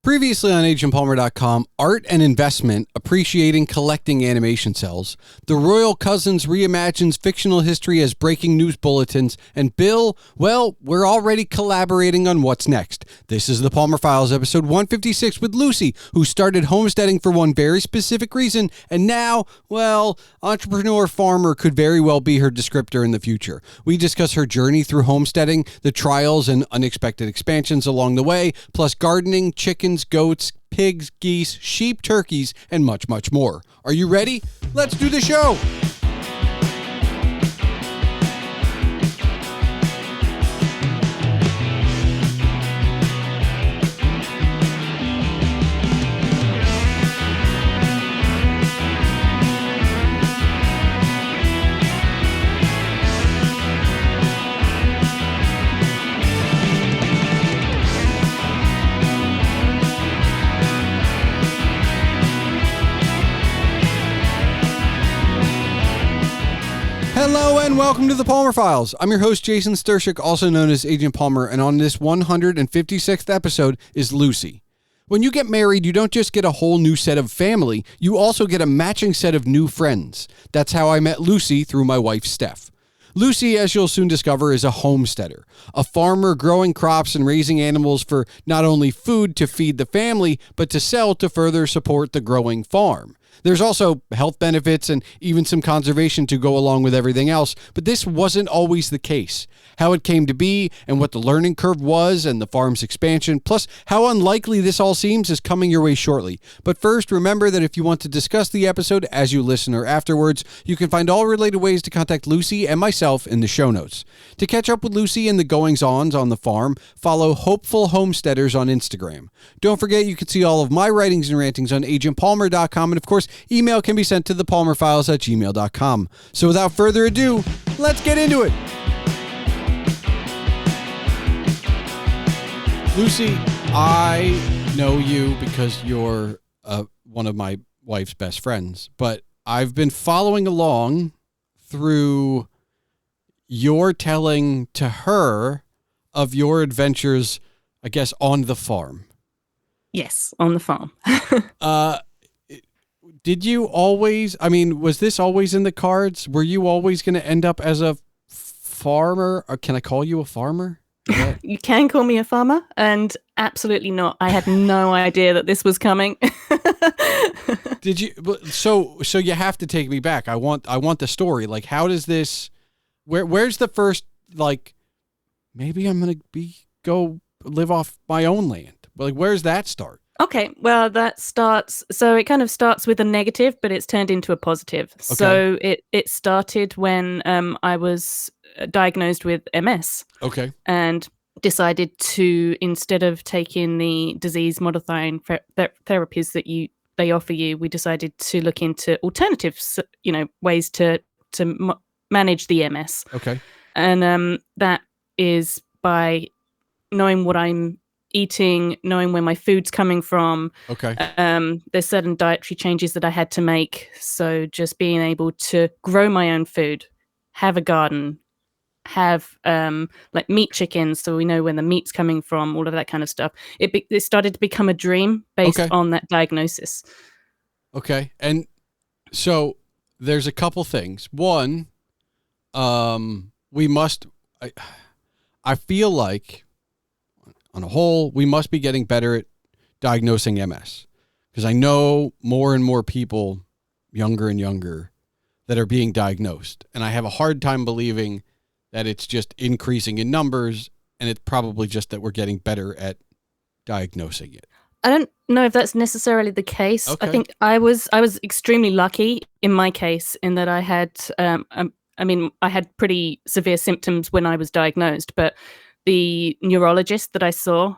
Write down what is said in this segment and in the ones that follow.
Previously on agentpalmer.com, art and investment, appreciating collecting animation cels. The Royal Cousins Reimagines fictional history as breaking news bulletins. And Bill, well, we're already collaborating on what's next. This is the Palmer Files, episode 156 with Lucy, who started homesteading for one very specific reason. And now, well, entrepreneur farmer could very well be her descriptor in the future. We discuss her journey through homesteading, the trials and unexpected expansions along the way, plus gardening, chickens, goats, pigs, geese, sheep, turkeys, and much, much more. Are you ready? Let's do the show! Hello and welcome to the Palmer Files. I'm your host, Jason Stershic, also known as Agent Palmer, and on this 156th episode is Lucy. When you get married, you don't just get a whole new set of family, you also get a matching set of new friends. That's how I met Lucy through my wife, Steph. Lucy, as you'll soon discover, is a homesteader, a farmer growing crops and raising animals for not only food to feed the family, but to sell to further support the growing farm. There's also health benefits and even some conservation to go along with everything else, but this wasn't always the case. How it came to be and what the learning curve was and the farm's expansion, plus how unlikely this all seems, is coming your way shortly. But first, remember that if you want to discuss the episode as you listen or afterwards, you can find all related ways to contact Lucy and myself in the show notes. To catch up with Lucy and the goings-ons on the farm, follow Hopeful Homesteaders on Instagram. Don't forget you can see all of my writings and rantings on agentpalmer.com, and of course, email can be sent to thepalmerfiles@gmail.com. So without further ado, let's get into it. Lucy, I know you because you're one of my wife's best friends, but I've been following along through your telling to her of your adventures, I guess, on the farm. Yes, on the farm. Did you always, was this always in the cards? Were you always going to end up as a farmer? Or can I call you a farmer? Yeah. You can call me a farmer, and absolutely not. I had no idea that this was coming. Did you? So you have to take me back. I want the story. Like, how does this? Where's the first? Like, maybe I'm gonna go live off my own land. Like, where's that start? Okay, well, it kind of starts with a negative, but it's turned into a positive. Okay. So it started when I was diagnosed with MS. Okay. And decided to, instead of taking the disease-modifying therapies that they offer you, we decided to look into alternatives, ways to manage the MS. Okay. And that is by knowing what I'm eating, knowing where my food's coming from. Okay. There's certain dietary changes that I had to make. So just being able to grow my own food, have a garden, have like meat chickens, so we know where the meat's coming from, all of that kind of stuff. It started to become a dream based on that diagnosis. Okay. And so there's a couple things. One, I feel like on a whole, we must be getting better at diagnosing MS, because I know more and more people, younger and younger, that are being diagnosed. And I have a hard time believing that it's just increasing in numbers, and it's probably just that we're getting better at diagnosing it. I don't know if that's necessarily the case. Okay. I think I was extremely lucky in my case in that I had, I had pretty severe symptoms when I was diagnosed, but the neurologist that I saw,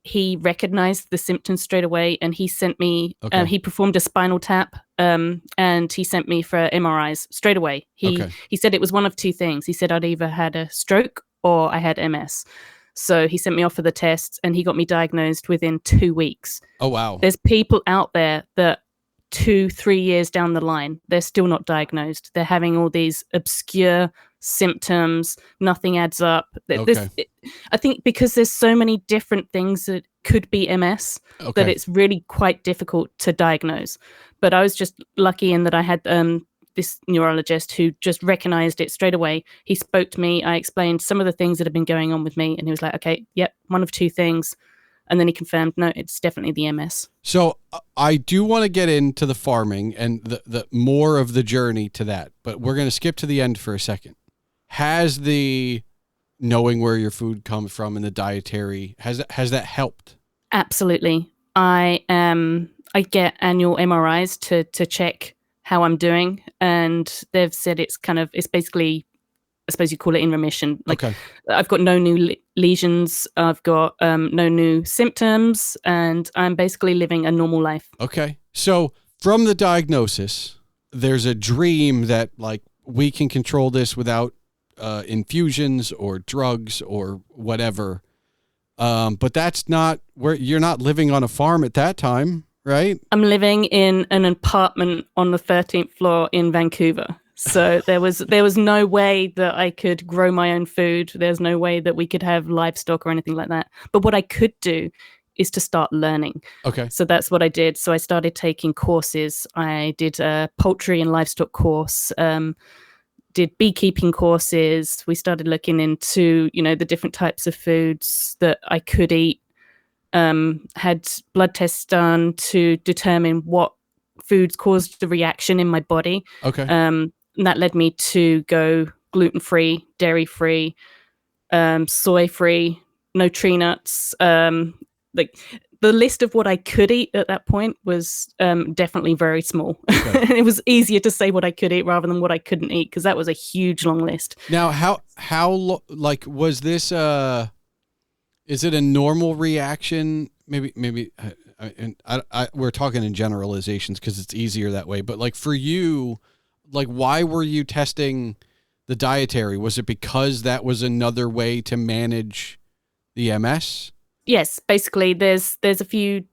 he recognized the symptoms straight away, and he sent me, he performed a spinal tap, and he sent me for MRIs straight away. He said it was one of two things. He said I'd either had a stroke or I had MS. So he sent me off for the tests, and he got me diagnosed within 2 weeks. Oh, wow. There's people out there that 2-3 years down the line, they're still not diagnosed. They're having all these obscure symptoms, nothing adds up. Okay. I think because there's so many different things that could be MS, that it's really quite difficult to diagnose. But I was just lucky in that I had this neurologist who just recognized it straight away. He spoke to me. I explained some of the things that had been going on with me, and he was like, okay, yep, one of two things. And then he confirmed, no, it's definitely the MS. So I do want to get into the farming and the more of the journey to that, but we're going to skip to the end for a second. Has the knowing where your food comes from and the dietary, has that helped? Absolutely. I get annual MRIs to check how I'm doing, and they've said it's basically, I suppose you call it in remission. Like, okay. I've got no new lesions, I've got no new symptoms, and I'm basically living a normal life. Okay. So from the diagnosis, there's a dream that like we can control this without infusions or drugs or whatever. But that's not where you're not living on a farm at that time, right? I'm living in an apartment on the 13th floor in Vancouver. So there was no way that I could grow my own food. There's no way that we could have livestock or anything like that. But what I could do is to start learning. Okay. So that's what I did. So I started taking courses. I did a poultry and livestock course, did beekeeping courses. We started looking into, the different types of foods that I could eat. Had blood tests done to determine what foods caused the reaction in my body. Okay. And that led me to go gluten-free, dairy-free, soy-free, no tree nuts. Like the list of what I could eat at that point was definitely very small. Okay. It was easier to say what I could eat rather than what I couldn't eat, because that was a huge long list. Now, how like was this? Is it a normal reaction? Maybe. We're talking in generalizations because it's easier that way. But like for you, like why were you testing the dietary? Was it because that was another way to manage the MS? Yes, basically there's a few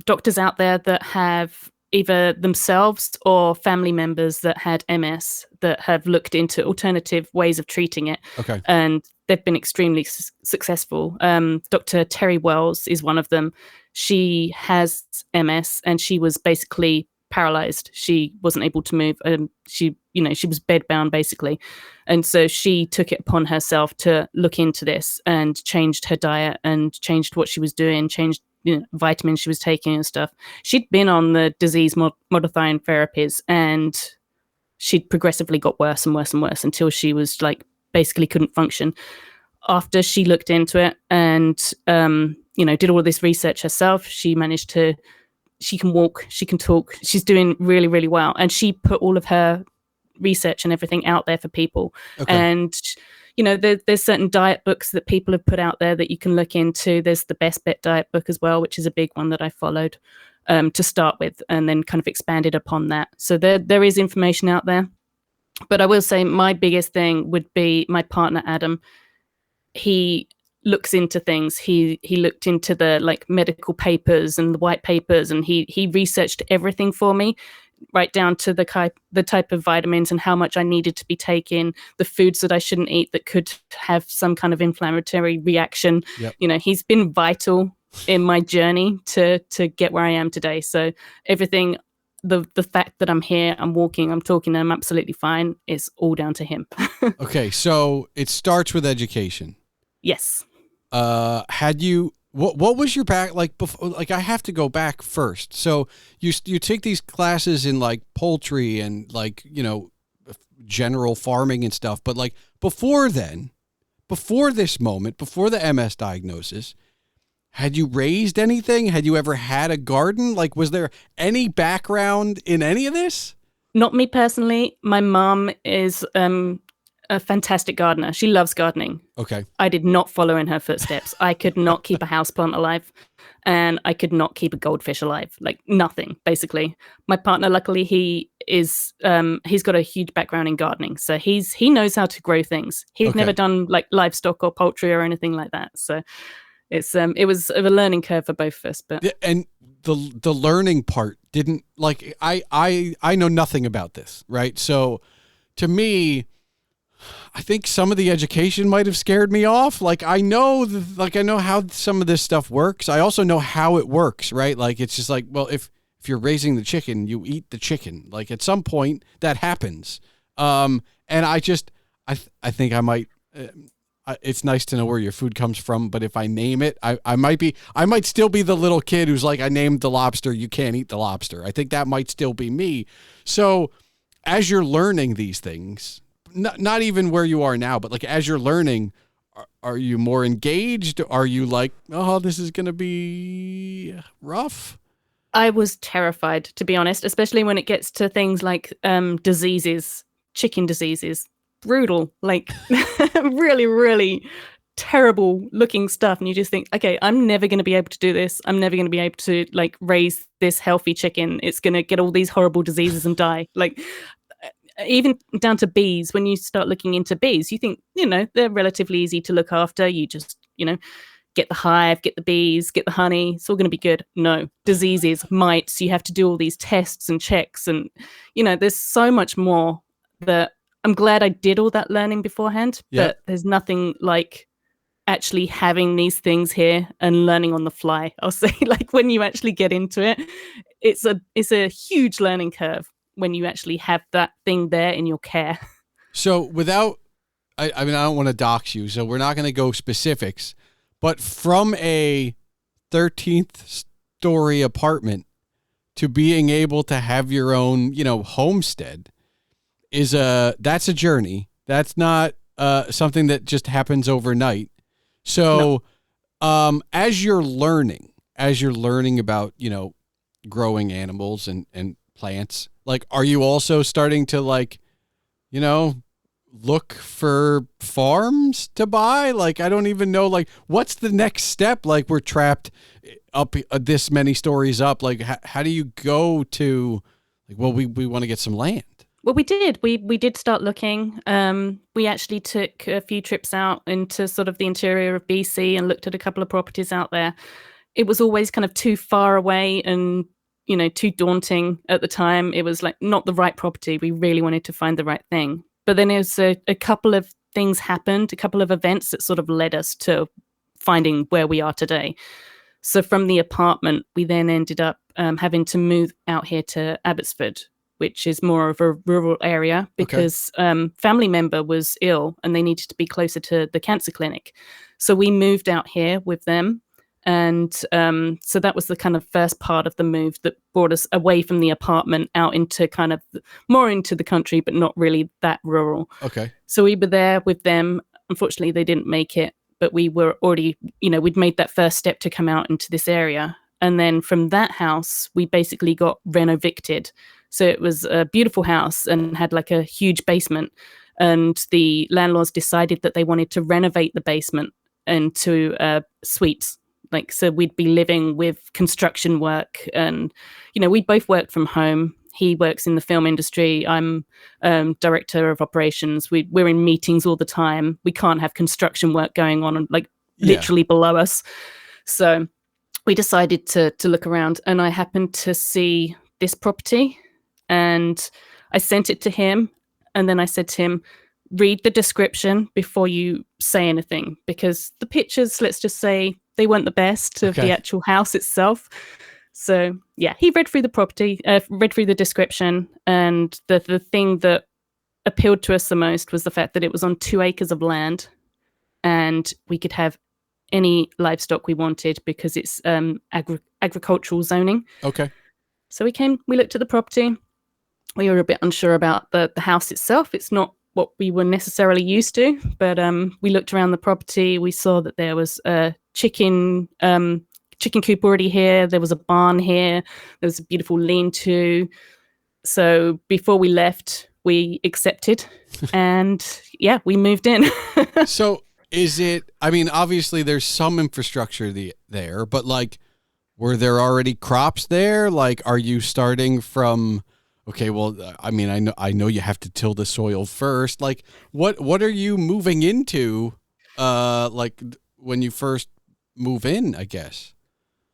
doctors out there that have either themselves or family members that had MS that have looked into alternative ways of treating it. Okay. And they've been extremely successful. Dr. Terry Wells is one of them. She has MS and she was basically paralyzed. She wasn't able to move. She was bedbound basically. And so she took it upon herself to look into this and changed her diet and changed what she was doing, changed vitamins she was taking and stuff. She'd been on the disease modifying therapies and she'd progressively got worse and worse and worse until she was like basically couldn't function. After she looked into it and did all of this research herself, she can walk, she can talk, she's doing really, really well. And she put all of her research and everything out there for people. Okay. And there's certain diet books that people have put out there that you can look into. There's the Best Bet diet book as well, which is a big one that I followed to start with, and then kind of expanded upon that. So there is information out there. But I will say my biggest thing would be my partner, Adam. He looks into things. He looked into the like medical papers and the white papers, and he researched everything for me, right down to the type of vitamins and how much I needed to be taking, the foods that I shouldn't eat that could have some kind of inflammatory reaction. Yep. He's been vital in my journey to get where I am today. So everything, the fact that I'm here, I'm walking, I'm talking, I'm absolutely fine, is all down to him. Okay, so it starts with education. Yes. What was your back like before? Like I have to go back first. So you take these classes in like poultry and like, general farming and stuff. But like before this moment, before the MS diagnosis, had you raised anything? Had you ever had a garden? Like, was there any background in any of this? Not me personally. My mom is a fantastic gardener. She loves gardening. Okay. I did not follow in her footsteps. I could not keep a houseplant alive, and I could not keep a goldfish alive. Like nothing, basically. My partner, luckily, he's got a huge background in gardening, so he knows how to grow things. He's never done like livestock or poultry or anything like that. So it was a learning curve for both of us. But and the learning part didn't like I know nothing about this, right? So to me, I think some of the education might have scared me off. Like I know, I know how some of this stuff works. I also know how it works, right? Like it's just like, well, if you're raising the chicken, you eat the chicken. Like at some point that happens. And I think I might. It's nice to know where your food comes from, but if I name it, I might still be the little kid who's like, I named the lobster, you can't eat the lobster. I think that might still be me. So as you're learning these things, not even where you are now, but like as you're learning, are you more engaged? Are you like, oh, this is going to be rough? I was terrified, to be honest, especially when it gets to things like diseases, chicken diseases. Brutal, like really, really terrible looking stuff. And you just think, okay, I'm never going to be able to do this. I'm never going to be able to like raise this healthy chicken. It's going to get all these horrible diseases and die. Like even down to bees, when you start looking into bees, you think, they're relatively easy to look after. You just, get the hive, get the bees, get the honey. It's all going to be good. No, diseases, mites. You have to do all these tests and checks. And, there's so much more that I'm glad I did all that learning beforehand, but there's nothing like actually having these things here and learning on the fly. I'll say, like when you actually get into it, it's a huge learning curve when you actually have that thing there in your care. So I don't want to dox you, so we're not going to go specifics, but from a 13th story apartment to being able to have your own, homestead, that's a journey. That's not something that just happens overnight. So, no. As you're learning about, growing animals and plants, like, are you also starting to like, look for farms to buy? Like, I don't even know, like, what's the next step? Like, we're trapped up this many stories up. Like, how do you go to like, well, we want to get some land. Well, we did. We did start looking. We actually took a few trips out into sort of the interior of BC and looked at a couple of properties out there. It was always kind of too far away and, too daunting at the time. It was like not the right property. We really wanted to find the right thing. But then there's a couple of things happened, a couple of events that sort of led us to finding where we are today. So from the apartment, we then ended up having to move out here to Abbotsford, which is more of a rural area because family member was ill and they needed to be closer to the cancer clinic. So we moved out here with them. And so that was the kind of first part of the move that brought us away from the apartment out into kind of more into the country, but not really that rural. Okay. So we were there with them. Unfortunately, they didn't make it, but we were already, we'd made that first step to come out into this area. And then from that house, we basically got renovicted. So it was a beautiful house and had like a huge basement. And the landlords decided that they wanted to renovate the basement into suites. Like, so we'd be living with construction work and, we both worked from home. He works in the film industry. I'm director of operations. We're in meetings all the time. We can't have construction work going on like literally below us. So we decided to look around and I happened to see this property and I sent it to him. And then I said to him, read the description before you say anything, because the pictures, let's just say, they weren't the best of the actual house itself. So yeah, he read through the property, read through the description. And the thing that appealed to us the most was the fact that it was on 2 acres of land and we could have any livestock we wanted because it's agricultural zoning. Okay. So we looked at the property. We were a bit unsure about the house itself. It's not what we were necessarily used to, but we looked around the property. We saw that there was a chicken coop already here. There was a barn here. There was a beautiful lean-to. So before we left, we accepted and we moved in. So is it, I mean, obviously there's some infrastructure there, but like, were there already crops there? Like, are you starting from, okay, well, I mean, I know you have to till the soil first. Like, what are you moving into, like when you first move in, I guess?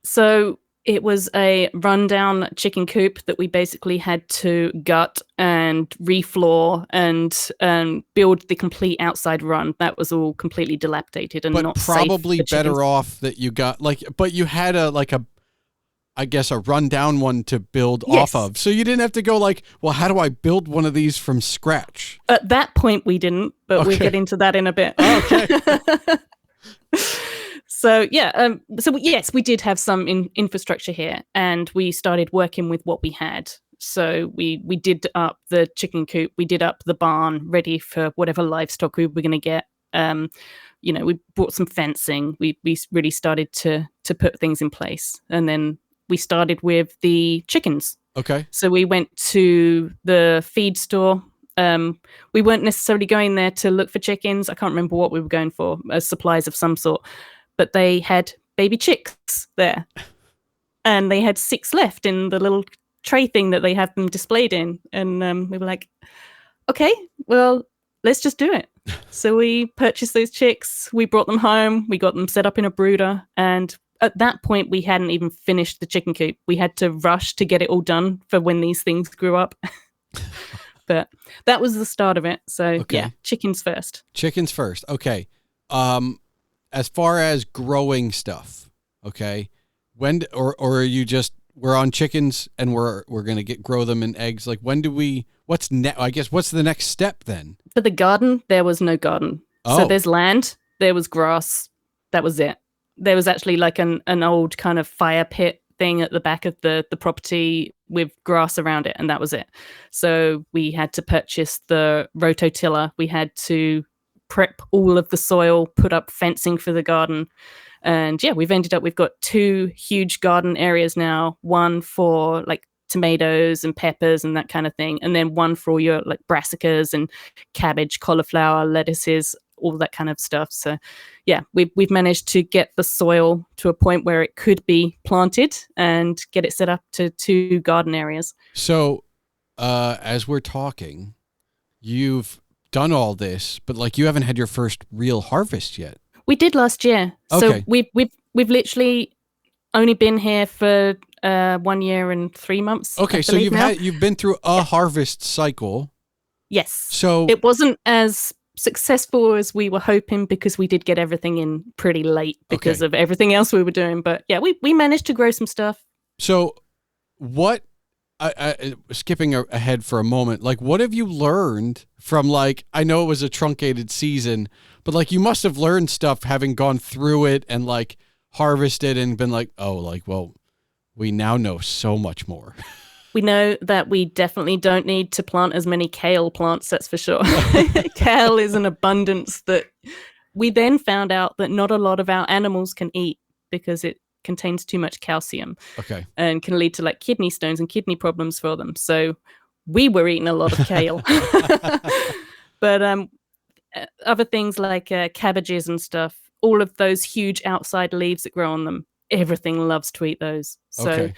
So It was a rundown chicken coop that we basically had to gut and refloor and build the complete outside run. That was all completely dilapidated and but not probably safe for better chickens. off that you got but you had I guess a rundown one to build Yes. off of. So you didn't have to go like, well, how do I build one of these from scratch? At that point, we didn't, but we'll get into that in a bit. Okay. So yeah, yes, we did have some infrastructure here, and we started working with what we had. So we did up the chicken coop, we did up the barn, ready for whatever livestock we were going to get. We brought some fencing. We really started to put things in place, and then we started with the chickens. Okay. So we went to the feed store. We weren't necessarily going there to look for chickens. I can't remember what we were going for, supplies of some sort. But they had baby chicks there. And they had 6 left in the little tray thing that they have them displayed in. And we were like, okay, well, let's just do it. So we purchased those chicks. We brought them home. We got them set up in a brooder. And at that point, we hadn't even finished the chicken coop. We had to rush to get it all done for when these things grew up. But that was the start of it. So yeah, chickens first. Chickens first. Okay. As far as growing stuff, okay, when or are you just we're on chickens and we're gonna grow them in eggs? Like when do we? What's I guess what's the next step then? For the garden, there was no garden. Oh. So there's land, there was grass, that was it. There was actually like an old kind of fire pit thing at the back of the property with grass around it, and that was it. So we had to purchase the rototiller. We had to prep all of the soil, put up fencing for the garden. And yeah, we've got 2 huge garden areas now, one for like tomatoes and peppers and that kind of thing, and then one for all your like brassicas and cabbage, cauliflower, lettuces, all that kind of stuff. So yeah, we've managed to get the soil to a point where it could be planted and get it set up to 2 garden areas. So as we're talking, you've done all this, but like you haven't had your first real harvest yet. We did last year. Okay. So we've literally only been here for 1 year and 3 months. Okay, so you've been through a harvest cycle. Yes. So it wasn't as successful as we were hoping because we did get everything in pretty late because of everything else we were doing. But yeah, we managed to grow some stuff. So what? I skipping ahead for a moment, like what have you learned from like, I know it was a truncated season, but like you must have learned stuff having gone through it and like harvested and been like, oh, like, well, we now know so much more. We know that we definitely don't need to plant as many kale plants, that's for sure. Kale is an abundance that we then found out that not a lot of our animals can eat because it contains too much calcium. Okay. And can lead to like kidney stones and kidney problems for them. So we were eating a lot of kale. But other things like cabbages and stuff, all of those huge outside leaves that grow on them, everything loves to eat those. So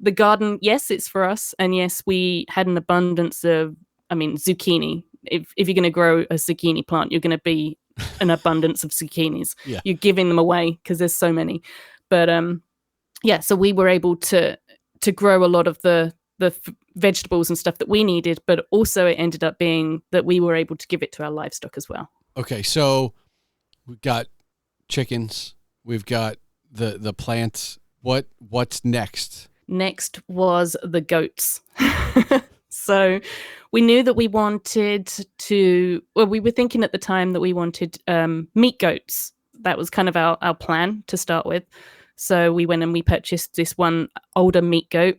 the garden, yes, it's for us. And yes, we had an abundance of, zucchini. If you're going to grow a zucchini plant, you're going to be an abundance of zucchinis. Yeah. You're giving them away because there's so many. But so we were able to grow a lot of the vegetables and stuff that we needed, but also it ended up being that we were able to give it to our livestock as well. Okay, so we've got chickens, we've got the plants. What's next? Next was the goats. So we knew that we wanted to, we were thinking at the time that we wanted meat goats. That was kind of our plan to start with. So we went and we purchased this one older meat goat,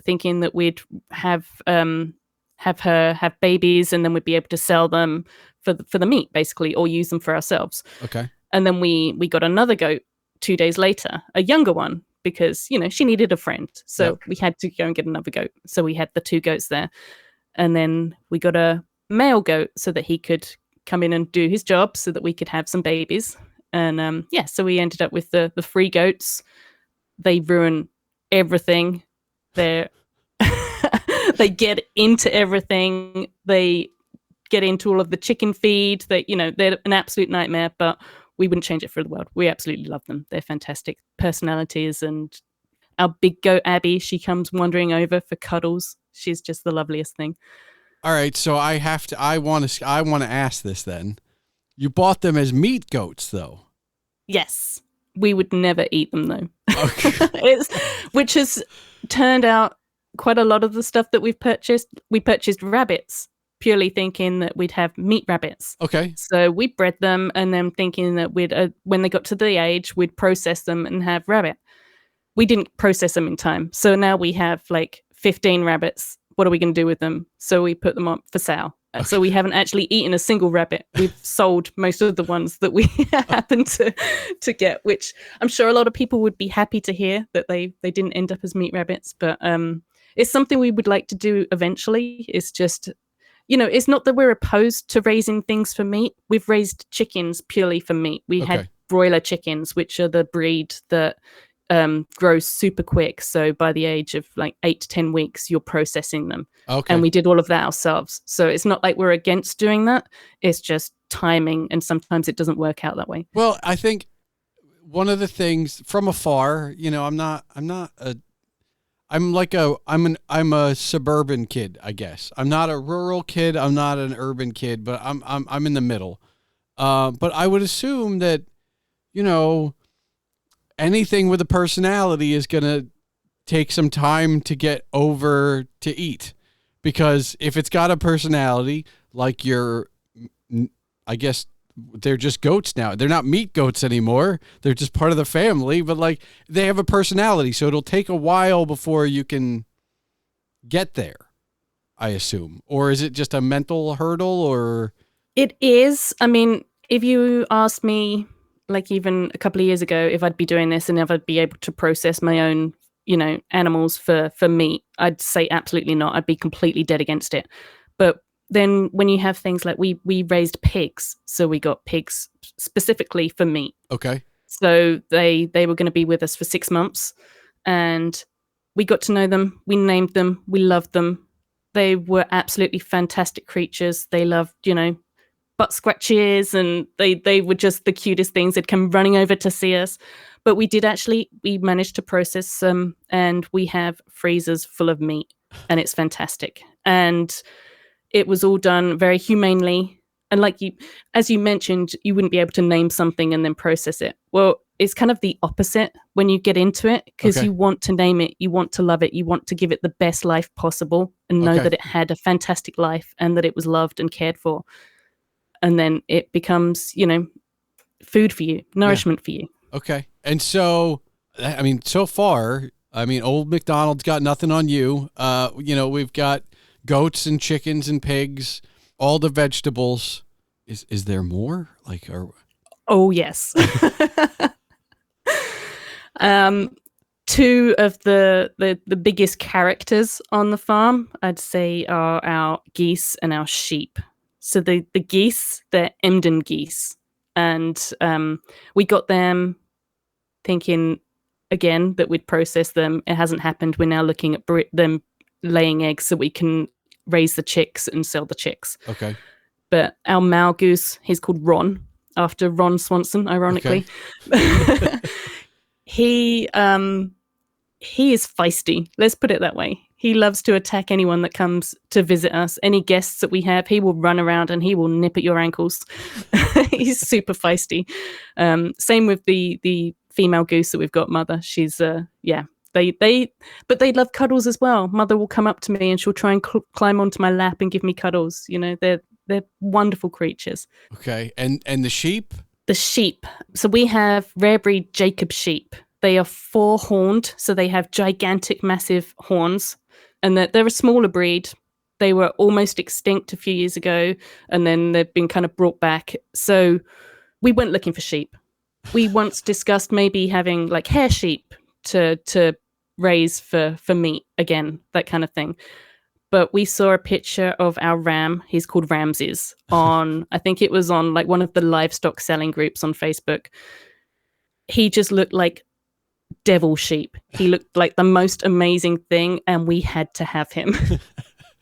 thinking that we'd have her have babies and then we'd be able to sell them for the meat, basically, or use them for ourselves. Okay. And then we got another goat 2 days later, a younger one, because, she needed a friend. So we had to go and get another goat. So we had the 2 goats there. And then we got a male goat so that he could come in and do his job so that we could have some babies. And so we ended up with the 3 goats. They ruin everything. They get into everything. They get into all of the chicken feed. They're an absolute nightmare, but we wouldn't change it for the world. We absolutely love them. They're fantastic personalities, and Our big goat Abby, she comes wandering over for cuddles. She's just the loveliest thing. All right, so I want to ask this then. You bought them as meat goats, though. Yes. We would never eat them, though. Okay. Which has turned out quite a lot of the stuff that we've purchased. We purchased rabbits, purely thinking that we'd have meat rabbits. Okay. So we bred them, and then thinking that we'd, when they got to the age, we'd process them and have rabbit. We didn't process them in time. So now we have like 15 rabbits. What are we going to do with them? So we put them up for sale. Okay. So we haven't actually eaten a single rabbit. We've sold most of the ones that we happen to get, which I'm sure a lot of people would be happy to hear that they didn't end up as meat rabbits. But it's something we would like to do eventually. It's just, it's not that we're opposed to raising things for meat. We've raised chickens purely for meat. We had broiler chickens, which are the breed that grows super quick. So by the age of like 8 to 10 weeks, you're processing them. Okay. And we did all of that ourselves. So it's not like we're against doing that. It's just timing. And sometimes it doesn't work out that way. Well, I think one of the things from afar, I'm a suburban kid, I guess. I'm not a rural kid. I'm not an urban kid, but I'm in the middle. But I would assume that, anything with a personality is going to take some time to get over to eat, because if it's got a personality, like I guess they're just goats now. They're not meat goats anymore. They're just part of the family, but like they have a personality. So it'll take a while before you can get there, I assume. Or is it just a mental hurdle or? It is. I mean, if you asked me, like even a couple of years ago, if I'd be doing this and if I'd be able to process my own, animals for meat, I'd say absolutely not. I'd be completely dead against it. But then when you have things like we raised pigs, so we got pigs specifically for meat. Okay. So they were going to be with us for 6 months, and we got to know them. We named them. We loved them. They were absolutely fantastic creatures. They loved, butt scratches, and they were just the cutest things. They'd come running over to see us. But we managed to process some, and we have freezers full of meat, and it's fantastic. And it was all done very humanely. And as you mentioned, you wouldn't be able to name something and then process it. Well, it's kind of the opposite when you get into it, because you want to name it, you want to love it, you want to give it the best life possible and know that it had a fantastic life and that it was loved and cared for. And then it becomes, food for you, nourishment for you. Okay. And so, so far, old McDonald's got nothing on you. We've got goats and chickens and pigs, all the vegetables. Is there more? Oh, yes. Two of the biggest characters on the farm, I'd say, are our geese and our sheep. So the geese, they're Emden geese. And we got them thinking, again, that we'd process them. It hasn't happened. We're now looking at them laying eggs so we can raise the chicks and sell the chicks. Okay. But our male goose, he's called Ron, after Ron Swanson, ironically. Okay. He is feisty. Let's put it that way. He loves to attack anyone that comes to visit us. Any guests that we have, he will run around and he will nip at your ankles. He's super feisty. Same with the female goose that we've got, Mother. She's but they love cuddles as well. Mother will come up to me and she'll try and climb onto my lap and give me cuddles. They're wonderful creatures. Okay, and the sheep? The sheep. So we have rare breed Jacob sheep. They are 4-horned, so they have gigantic, massive horns, and they're a smaller breed. They were almost extinct a few years ago, and then they've been kind of brought back. So we went looking for sheep. We once discussed maybe having like hair sheep to raise for meat again, that kind of thing. But we saw a picture of our ram. He's called Ramses on, I think it was on like one of the livestock selling groups on Facebook. He just looked like devil sheep. He looked like the most amazing thing, and we had to have him.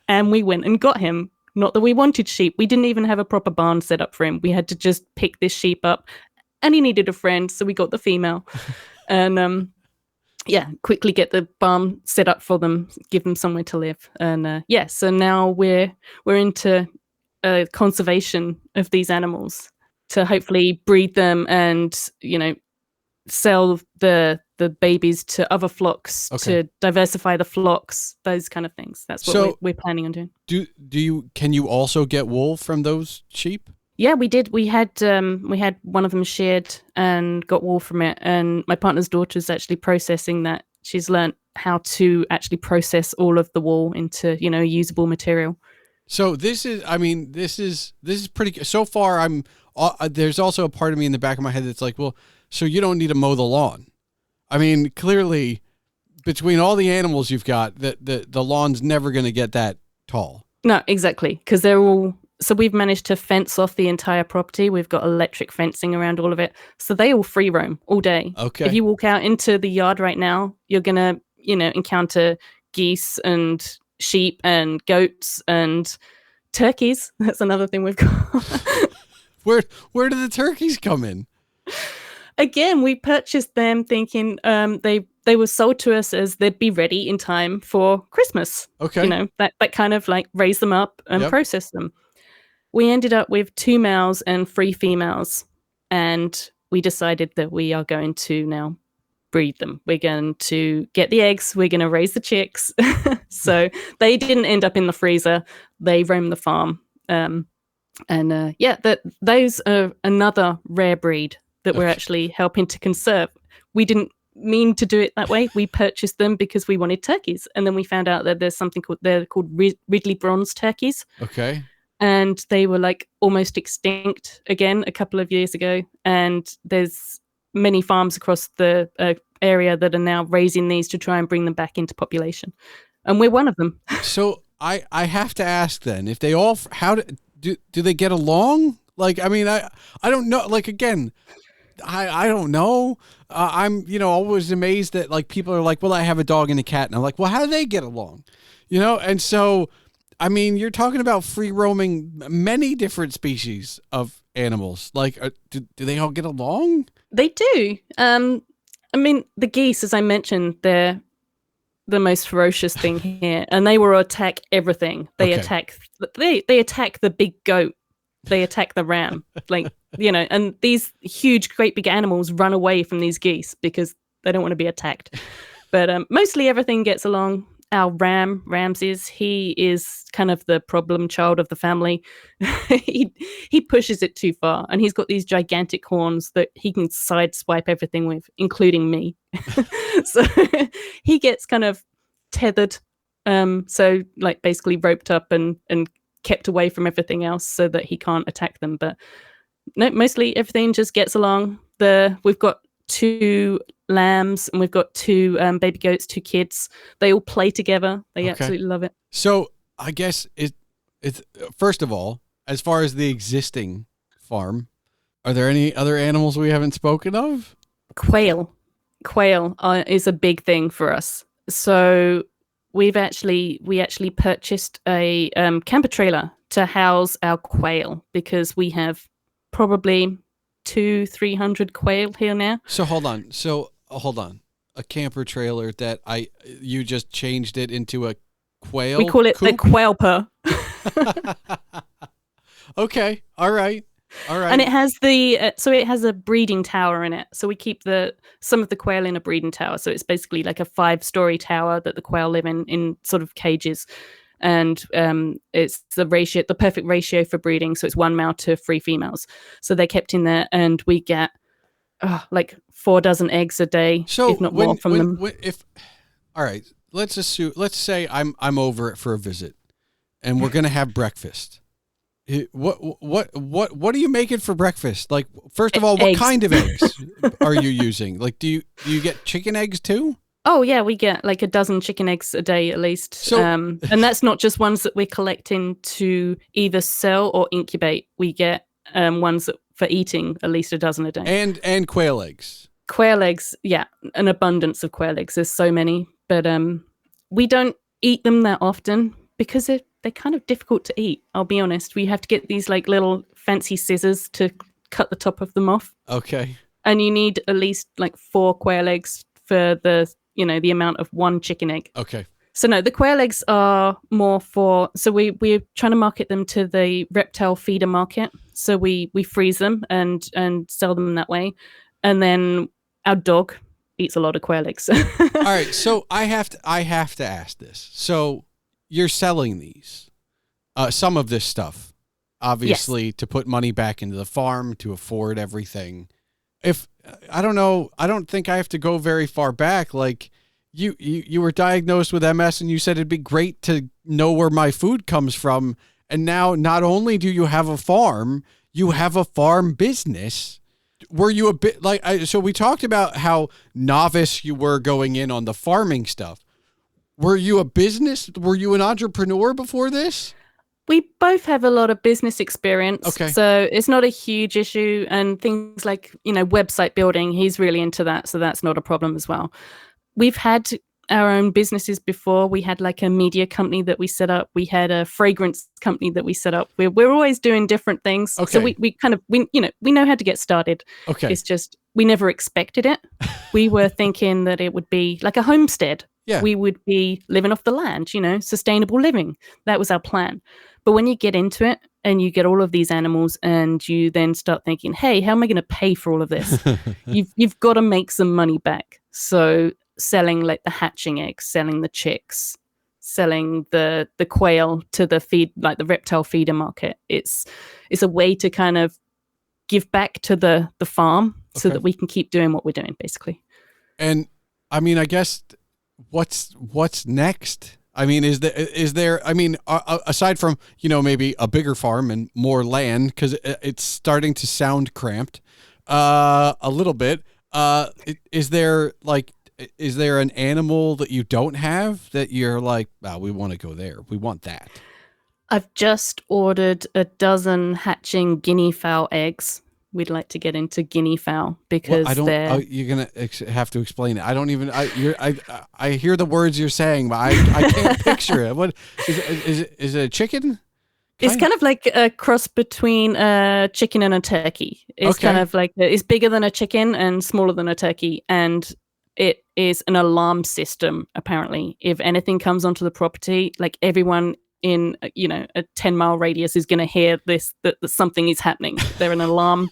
And we went and got him. Not that we wanted sheep. We didn't even have a proper barn set up for him. We had to just pick this sheep up, and he needed a friend, so we got the female. And quickly get the farm set up for them, give them somewhere to live. And so now we're into conservation of these animals to hopefully breed them and, sell the babies to other flocks to diversify the flocks, those kind of things. That's what we're planning on doing. Can you also get wool from those sheep? Yeah, we did. We had one of them sheared and got wool from it. And my partner's daughter's actually processing that. She's learned how to actually process all of the wool into, usable material. So this is pretty. So far, there's also a part of me in the back of my head that's like, well, so you don't need to mow the lawn. I mean, clearly, between all the animals you've got, the lawn's never going to get that tall. No, exactly, because they're all. So we've managed to fence off the entire property. We've got electric fencing around all of it. So they all free roam all day. Okay. If you walk out into the yard right now, you're going to, encounter geese and sheep and goats and turkeys. That's another thing we've got. Where do the turkeys come in? Again, we purchased them thinking they were sold to us as they'd be ready in time for Christmas. Okay. That kind of like raise them up and process them. We ended up with 2 males and 3 females, and we decided that we are going to now breed them. We're going to get the eggs. We're going to raise the chicks. So they didn't end up in the freezer. They roam the farm. Those are another rare breed that we're actually helping to conserve. We didn't mean to do it that way. We purchased them because we wanted turkeys, and then we found out that there's something called Ridley bronze turkeys. Okay. And they were like almost extinct again a couple of years ago. And there's many farms across the area that are now raising these to try and bring them back into population. And we're one of them. So I have to ask then, if they all, do they get along? Like, I mean, I don't know. Like, again, I don't know. I'm, always amazed that like people are like, well, I have a dog and a cat. And I'm like, well, how do they get along? And so, I mean, you're talking about free roaming many different species of animals. Like, do they all get along? They do. I mean, the geese, as I mentioned, they're the most ferocious thing here, and they will attack everything. They attack the big goat. They attack the ram, and these huge, great big animals run away from these geese because they don't want to be attacked. But mostly everything gets along. Our Ramses, he is kind of the problem child of the family. he pushes it too far, and he's got these gigantic horns that he can sideswipe everything with, including me. So he gets kind of tethered, so like basically roped up and kept away from everything else so that he can't attack them. But no, mostly everything just gets along. We've got 2 lambs and we've got 2 baby goats, 2 kids. They all play together. They absolutely love it. So I guess it's first of all, as far as the existing farm, are there any other animals we haven't spoken of? Quail is a big thing for us. So we actually purchased a camper trailer to house our quail because we have probably 200-300 quail here now. So hold on. A camper trailer that you just changed it into a quail. We call it coop? a quailper. Okay. All right. And it has it has a breeding tower in it. So we keep some of the quail in a breeding tower. So it's basically like a 5-story tower that the quail live in sort of cages. And it's the perfect ratio for breeding. So it's 1 male to 3 females. So they're kept in there, and we get like 4 dozen eggs a day, if not more from them. All right, let's say I'm over it for a visit, and we're gonna have breakfast. What are you making for breakfast? Like, first of all, what kind of eggs are you using? Like, do you get chicken eggs too? Oh yeah, we get like 12 chicken eggs a day at least. So, and that's not just ones that we're collecting to either sell or incubate. We get ones for eating, at least 12 a day. And quail eggs. Quail eggs, yeah, an abundance of quail eggs. There's so many, but we don't eat them that often because they're kind of difficult to eat. I'll be honest. We have to get these like little fancy scissors to cut the top of them off. Okay. And you need at least like 4 quail eggs for the the amount of one chicken egg. Okay. So no, the quail eggs are more for, so we're trying to market them to the reptile feeder market. So we freeze them and sell them that way. And then our dog eats a lot of quail eggs. All right. So I have to ask this. So you're selling these, some of this stuff, obviously, yes, to put money back into the farm, to afford everything. If I don't know, I don't think I have to go very far back. Like, you were diagnosed with MS and you said it'd be great to know where my food comes from. And now not only do you have a farm, you have a farm business. Were you a bit like, so we talked about how novice you were going in on the farming stuff. Were you a business? Were you an entrepreneur before this? We both have a lot of business experience. Okay. So it's not a huge issue. And things like, website building, he's really into that. So that's not a problem as well. We've had our own businesses before. We had like a media company that we set up. We had a fragrance company that we set up. We're always doing different things. Okay. So we know how to get started. Okay. It's just, we never expected it. We were thinking that it would be like a homestead. Yeah. We would be living off the land, sustainable living. That was our plan. But when you get into it and you get all of these animals and you then start thinking, hey, how am I going to pay for all of this? You've got to make some money back. So selling like the hatching eggs, selling the chicks, selling the quail to the feed, like the reptile feeder market. It's a way to kind of give back to the farm so that we can keep doing what we're doing, basically. And I mean, I guess what's next? I mean, is there, I mean, aside from, maybe a bigger farm and more land, because it's starting to sound cramped a little bit. Is there an animal that you don't have that you're like, we want to go there. We want that. I've just ordered 12 hatching guinea fowl eggs. We'd like to get into guinea fowl because you're going to have to explain it. I don't even, I hear the words you're saying, but I can't picture it. What is it a chicken? It's kind of like a cross between a chicken and a turkey. It's kind of like, it's bigger than a chicken and smaller than a turkey. And it is an alarm system, apparently. If anything comes onto the property, like everyone in a 10-mile radius is going to hear this, that something is happening. They're an alarm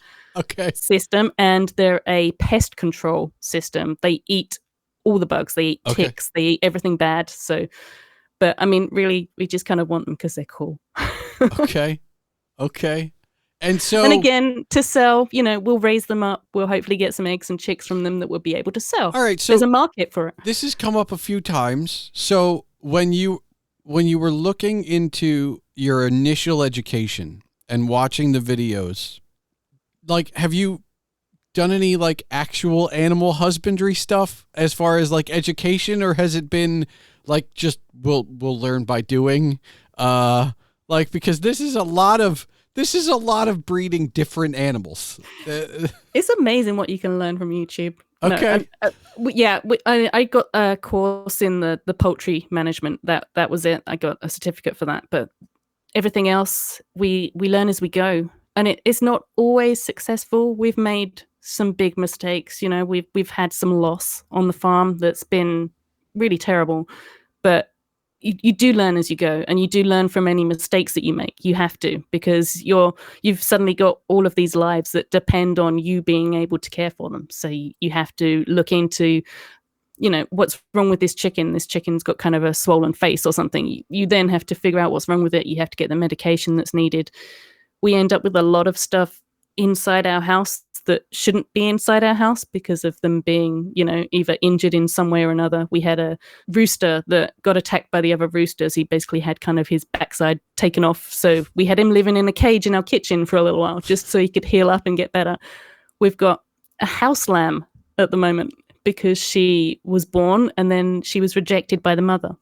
system, and they're a pest control system. They eat all the bugs. They eat ticks. They eat everything bad. So, but I mean, really, we just kind of want them because they're cool. Okay. And so, and again, to sell, we'll raise them up. We'll hopefully get some eggs and chicks from them that we'll be able to sell. All right. So there's a market for it. This has come up a few times. So when you were looking into your initial education and watching the videos, like, have you done any like actual animal husbandry stuff as far as like education, or has it been like just we'll learn by doing? Because this is a lot of breeding different animals. It's amazing what you can learn from YouTube. Okay. I got a course in the poultry management. That was it. I got a certificate for that. But everything else, we learn as we go. And it's not always successful. We've made some big mistakes. We've had some loss on the farm that's been really terrible. But you do learn as you go, and you do learn from any mistakes that you make. You have to, because you've suddenly got all of these lives that depend on you being able to care for them. So you have to look into, what's wrong with this chicken? This chicken's got kind of a swollen face or something. You then have to figure out what's wrong with it. You have to get the medication that's needed. We end up with a lot of stuff inside our house that shouldn't be inside our house because of them being, either injured in some way or another. We had a rooster that got attacked by the other roosters. He basically had kind of his backside taken off. So we had him living in a cage in our kitchen for a little while just so he could heal up and get better. We've got a house lamb at the moment because she was born and then she was rejected by the mother.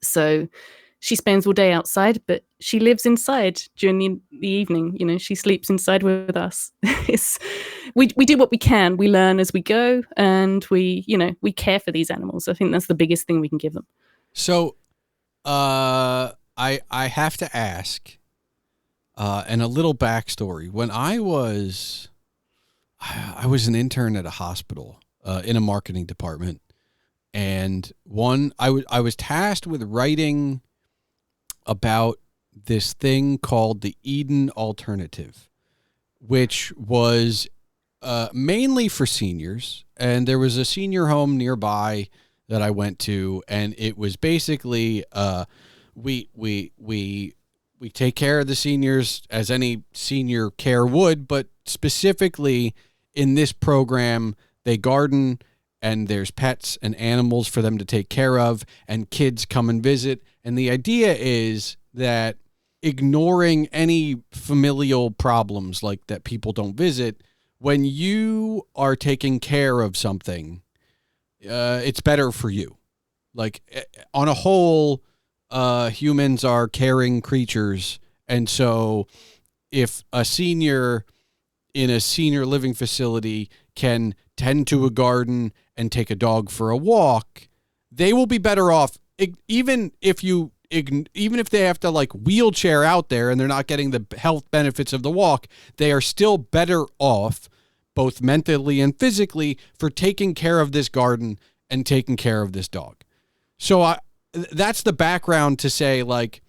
So she spends all day outside, but she lives inside during the evening. She sleeps inside with us. We do what we can. We learn as we go, and we care for these animals. I think that's the biggest thing we can give them. So, I have to ask, and a little backstory. When I was an intern at a hospital in a marketing department, And I was tasked with writing about this thing called the Eden Alternative, which was mainly for seniors. And there was a senior home nearby that I went to, and it was basically we take care of the seniors as any senior care would, but specifically in this program, they garden and there's pets and animals for them to take care of, and kids come and visit. And the idea is that ignoring any familial problems like that people don't visit, when you are taking care of something, it's better for you. Like on a whole, humans are caring creatures. And so if a senior in a senior living facility can tend to a garden and take a dog for a walk, they will be better off. Even if they have to like wheelchair out there and they're not getting the health benefits of the walk, they are still better off both mentally and physically for taking care of this garden and taking care of this dog. So that's the background to say, like,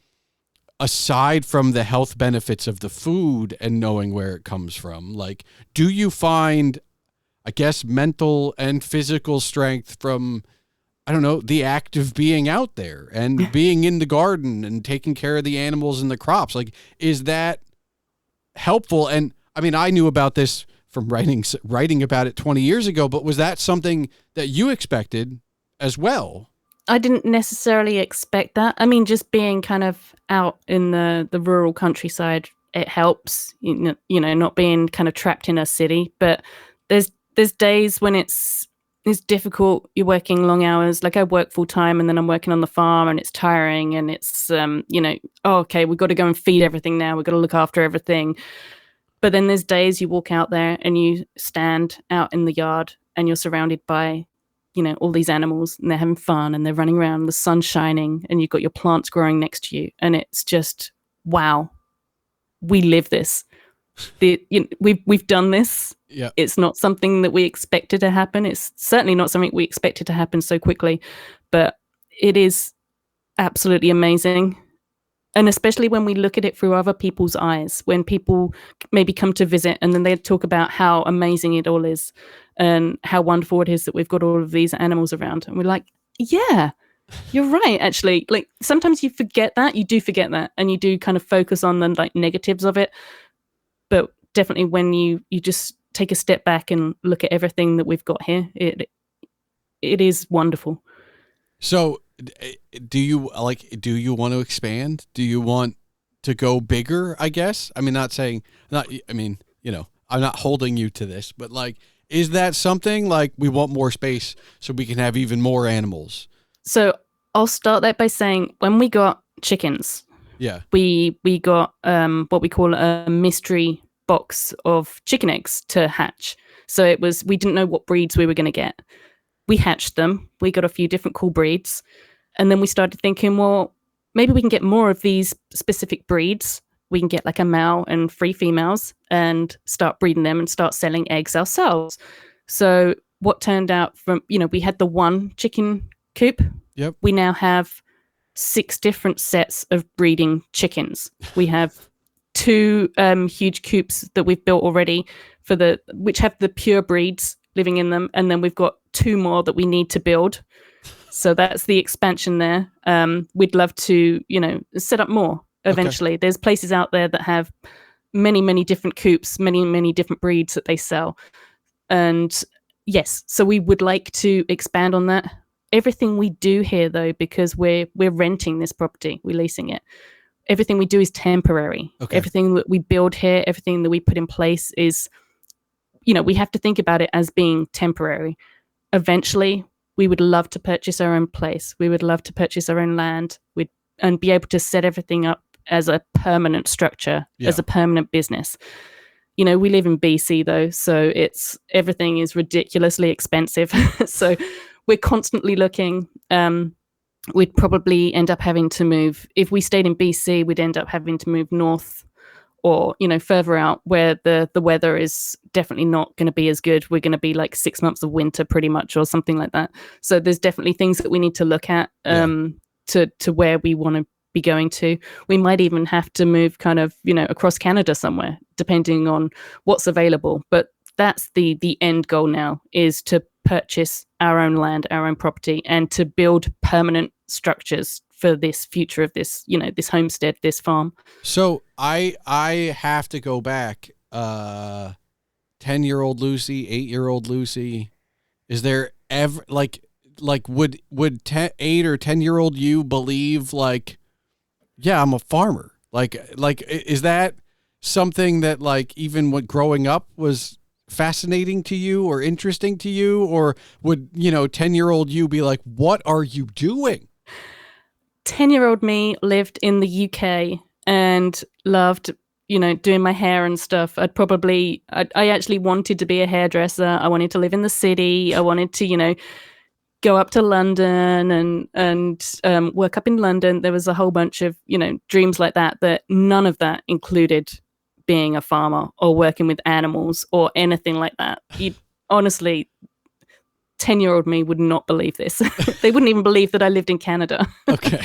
aside from the health benefits of the food and knowing where it comes from, like, do you find, I guess, mental and physical strength from, I don't know, the act of being out there and being in the garden and taking care of the animals and the crops? Like, is that helpful? And I mean, I knew about this from writing about it 20 years ago, but was that something that you expected as well? I didn't necessarily expect that. I mean, just being kind of out in the rural countryside, it helps, you know, not being kind of trapped in a city. But there's days when it's difficult. You're working long hours. Like I work full time and then I'm working on the farm and it's tiring and it's, you know, oh, okay, we've got to go and feed everything now. We've got to look after everything. But then there's days you walk out there and you stand out in the yard and you're surrounded by, you know, all these animals and they're having fun and they're running around, the sun's shining and you've got your plants growing next to you. And it's just, wow, we live this. We've done this. Yeah. It's not something that we expected to happen. It's certainly not something we expected to happen so quickly, but it is absolutely amazing. And especially when we look at it through other people's eyes, when people maybe come to visit and then they talk about how amazing it all is and how wonderful it is that we've got all of these animals around. And we're like, yeah, you're right, actually. Like sometimes you forget that, you do forget that, and you do kind of focus on the like negatives of it. But definitely when you just take a step back and look at everything that we've got here, it is wonderful. So do you want to expand? Do you want to go bigger, I guess? I mean, you know, I'm not holding you to this, but like, is that something like we want more space so we can have even more animals? So I'll start that by saying when we got chickens, yeah, we got what we call a mystery box of chicken eggs to hatch. So we didn't know what breeds we were going to get. We hatched them. We got a few different cool breeds. And then we started thinking, well, maybe we can get more of these specific breeds. We can get like a male and 3 females and start breeding them and start selling eggs ourselves. So what turned out from, you know, we had the 1 chicken coop. Yep. We now have 6 different sets of breeding chickens. We have 2 huge coops that we've built already which have the pure breeds living in them. And then we've got 2 more that we need to build. So that's the expansion there. We'd love to, you know, set up more eventually. Okay. There's places out there that have many, many different coops, many, many different breeds that they sell. And yes, so we would like to expand on that. Everything we do here, though, because we're renting this property, we're leasing it, everything we do is temporary. Okay. Everything that we build here, everything that we put in place is, you know, we have to think about it as being temporary. Eventually, we would love to purchase our own place. We would love to purchase our own land and be able to set everything up as a permanent structure, as a permanent business. You know, we live in BC though, so everything is ridiculously expensive. So we're constantly looking. We'd probably end up having to move. If we stayed in BC, we'd end up having to move north or, further out where the weather is definitely not going to be as good. We're going to be like 6 months of winter pretty much, or something like that. So there's definitely things that we need to look at to where we want to be going to. We might even have to move kind of, across Canada somewhere, depending on what's available. But that's the end goal now, is to purchase our own land, our own property, and to build permanent structures for this future of this, this homestead, this farm. So I have to go back. 10-year-old Lucy, 8-year-old Lucy. Is there ever would 8 or 10-year-old you believe like, yeah, I'm a farmer? Like is that something that like even what growing up was fascinating to you or interesting to you, or would 10-year-old you be like, what are you doing? 10-year-old me lived in the UK and loved, doing my hair and stuff. I actually wanted to be a hairdresser. I wanted to live in the city. I wanted to, go up to London and work up in London. There was a whole bunch of, dreams like that none of that included being a farmer or working with animals or anything like that. Honestly, 10-year-old me would not believe this. They wouldn't even believe that I lived in Canada. Okay.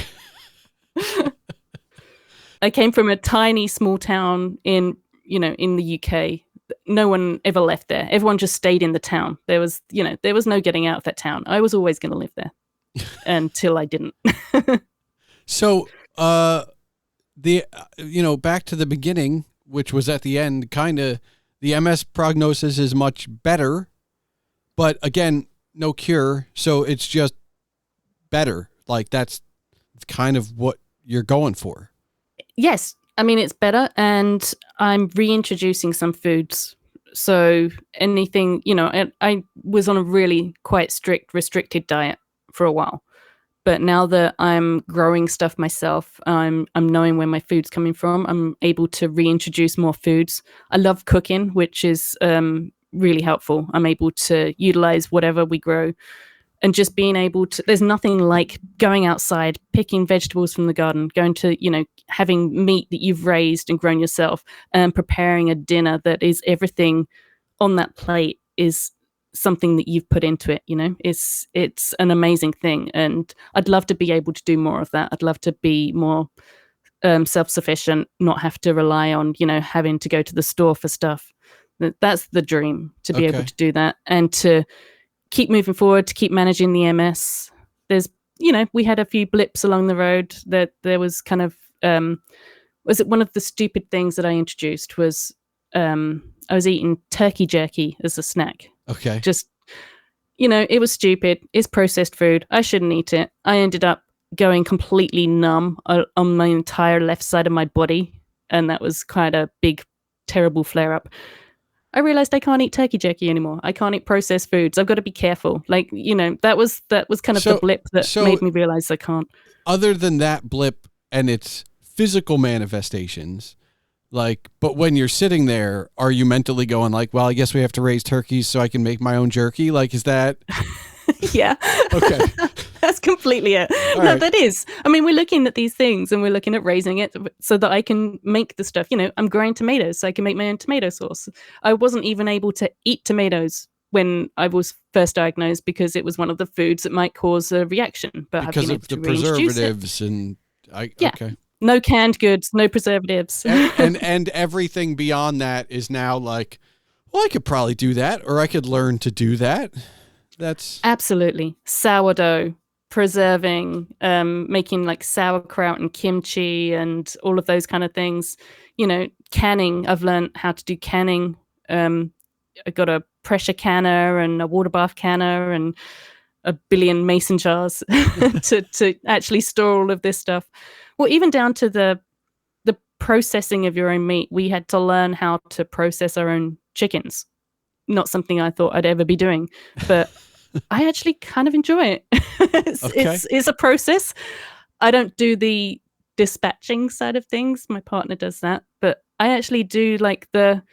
I came from a tiny small town in the UK. No one ever left there. Everyone just stayed in the town. There was no getting out of that town. I was always going to live there until I didn't. So, back to the beginning, which was at the end, kind of the MS prognosis is much better, but again, no cure. So it's just better. Like that's kind of what you're going for. Yes. I mean, it's better, and I'm reintroducing some foods. So anything, I was on a really quite strict, restricted diet for a while. But now that I'm growing stuff myself, I'm knowing where my food's coming from. I'm able to reintroduce more foods. I love cooking, which is really helpful. I'm able to utilize whatever we grow. And just being able to, there's nothing like going outside, picking vegetables from the garden, going to, having meat that you've raised and grown yourself, and preparing a dinner that is everything on that plate is something that you've put into it. It's an amazing thing. And I'd love to be able to do more of that. I'd love to be more self-sufficient, not have to rely on, having to go to the store for stuff. That's the dream, to be able to do that and to keep moving forward, to keep managing the MS. There's, we had a few blips along the road that there was kind of, was it one of the stupid things that I introduced was I was eating turkey jerky as a snack. Okay. Just, it was stupid. It's processed food. I shouldn't eat it. I ended up going completely numb on my entire left side of my body. And that was quite a big, terrible flare up. I realized I can't eat turkey jerky anymore. I can't eat processed foods. I've got to be careful. Like, that was kind of the blip that made me realize I can't. Other than that blip and its physical manifestations, but when you're sitting there, are you mentally going like, well, I guess we have to raise turkeys so I can make my own jerky? Like, is that? Yeah. Okay. That's completely it. All no, right. That is. I mean, we're looking at these things and we're looking at raising it so that I can make the stuff. I'm growing tomatoes so I can make my own tomato sauce. I wasn't even able to eat tomatoes when I was first diagnosed because it was one of the foods that might cause a reaction. But because of the preservatives and okay. No canned goods, no preservatives. and everything beyond that is now like, well, I could probably do that, or I could learn to do that. That's absolutely sourdough, preserving, making like sauerkraut and kimchi and all of those kind of things. Canning. I've learned how to do canning. I got a pressure canner and a water bath canner and a billion mason jars to actually store all of this stuff. Well, even down to the processing of your own meat. We had to learn how to process our own chickens. Not something I thought I'd ever be doing, but I actually kind of enjoy it. It's a process. I don't do the dispatching side of things. My partner does that, but I actually do like the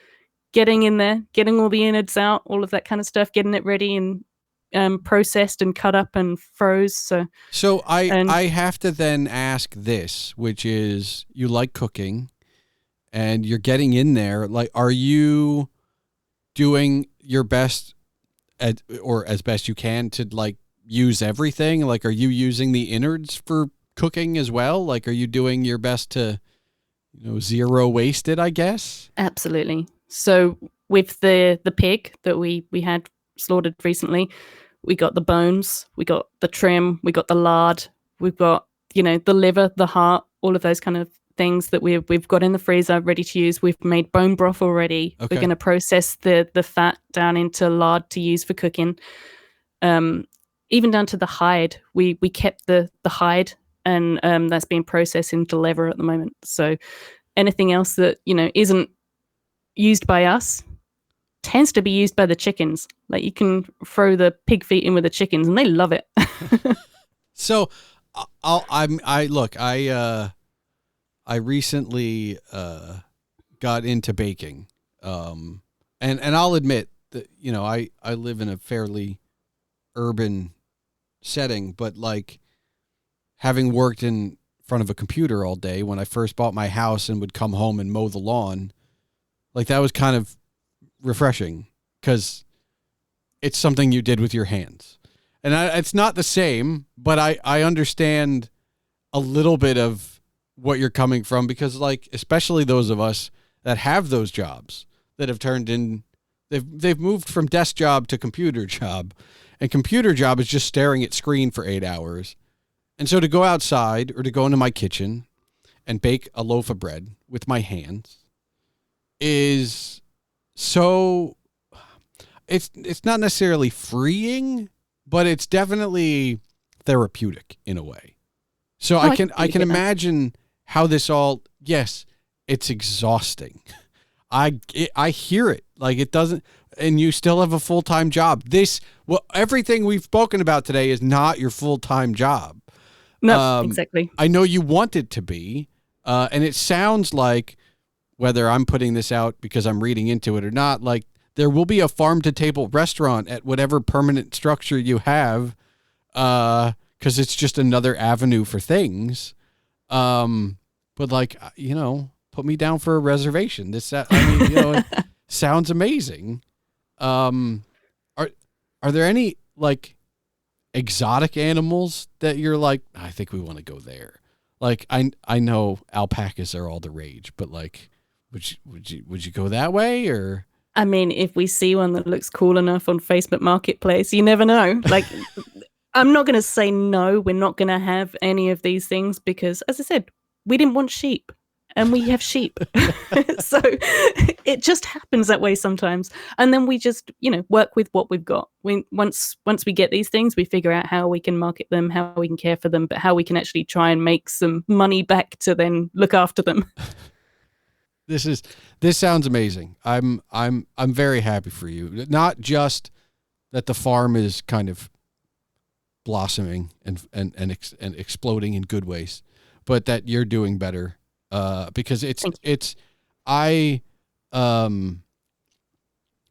getting in there, getting all the innards out, all of that kind of stuff, getting it ready and processed and cut up and froze. So I have to then ask this, which is, you like cooking, and you're getting in there. Like, are you doing your best or as best you can to like use everything? Like, are you using the innards for cooking as well? Like, are you doing your best to, zero waste it, I guess? Absolutely. So with the pig that we had slaughtered recently, we got the bones, we got the trim, we got the lard, we've got, the liver, the heart, all of those kind of things that we've got in the freezer ready to use. We've made bone broth already. Okay. We're going to process the fat down into lard to use for cooking. Even down to the hide, we kept the hide, and that's being processed into liver at the moment. So anything else that isn't used by us tends to be used by the chickens. Like, you can throw the pig feet in with the chickens and they love it. So I recently got into baking. And I'll admit that, I live in a fairly urban setting, but like, having worked in front of a computer all day when I first bought my house and would come home and mow the lawn, like, that was kind of refreshing because it's something you did with your hands. And it's not the same, but I understand a little bit of what you're coming from, because like, especially those of us that have those jobs that have turned in, they've moved from desk job to computer job, and computer job is just staring at screen for 8 hours. And so to go outside or to go into my kitchen and bake a loaf of bread with my hands is so, it's not necessarily freeing, but it's definitely therapeutic in a way. So I can imagine how this all, yes, it's exhausting. I hear it. Like, it doesn't, and you still have a full-time job. Everything we've spoken about today is not your full-time job. No, exactly. I know you want it to be, and it sounds like, whether I'm putting this out because I'm reading into it or not, like, there will be a farm-to-table restaurant at whatever permanent structure you have, because it's just another avenue for things. But like, put me down for a reservation. It sounds amazing. Are there any like exotic animals that you're like, I think we want to go there? Like, I know alpacas are all the rage, but like, would you go that way? Or, I mean, if we see one that looks cool enough on Facebook Marketplace, you never know. Like, I'm not going to say no, we're not going to have any of these things because, as I said, we didn't want sheep. And we have sheep. So it just happens that way sometimes. And then we just, work with what we've got. Once we get these things, we figure out how we can market them, how we can care for them, but how we can actually try and make some money back to then look after them. This sounds amazing. I'm very happy for you. Not just that the farm is kind of blossoming and exploding in good ways, but that you're doing better. Because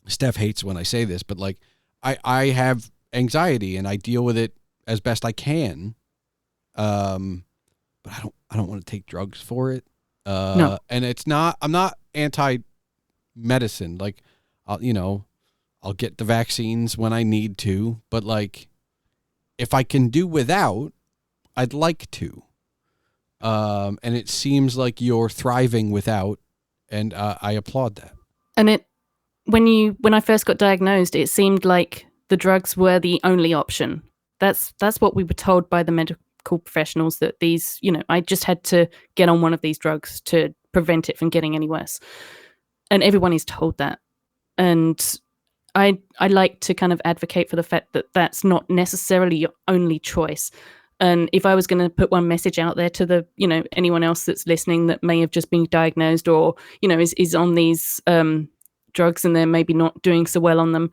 Steph hates when I say this, but like, I have anxiety and I deal with it as best I can. But I don't want to take drugs for it. No. And I'm not anti-medicine. Like, I'll get the vaccines when I need to, but like, if I can do without, I'd like to. And it seems like you're thriving without, and I applaud that. And when I first got diagnosed, it seemed like the drugs were the only option. That's what we were told by the medical professionals, that these, I just had to get on one of these drugs to prevent it from getting any worse. And everyone is told that. And I like to kind of advocate for the fact that that's not necessarily your only choice. And if I was going to put one message out there to the, anyone else that's listening that may have just been diagnosed or, is on these drugs and they're maybe not doing so well on them,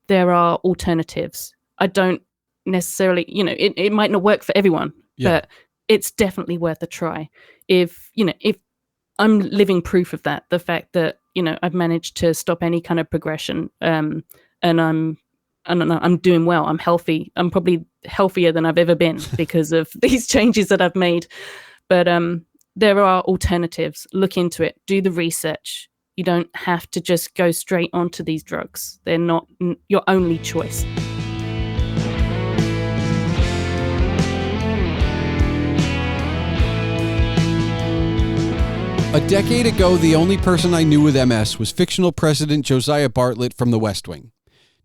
there are alternatives. I don't necessarily, it might not work for everyone, but it's definitely worth a try. If I'm living proof of that, the fact that, I've managed to stop any kind of progression, and I'm doing well. I'm healthy. I'm probably healthier than I've ever been because of these changes that I've made. But there are alternatives. Look into it. Do the research. You don't have to just go straight onto these drugs. They're not your only choice. A decade ago, the only person I knew with MS was fictional President Josiah Bartlett from The West Wing.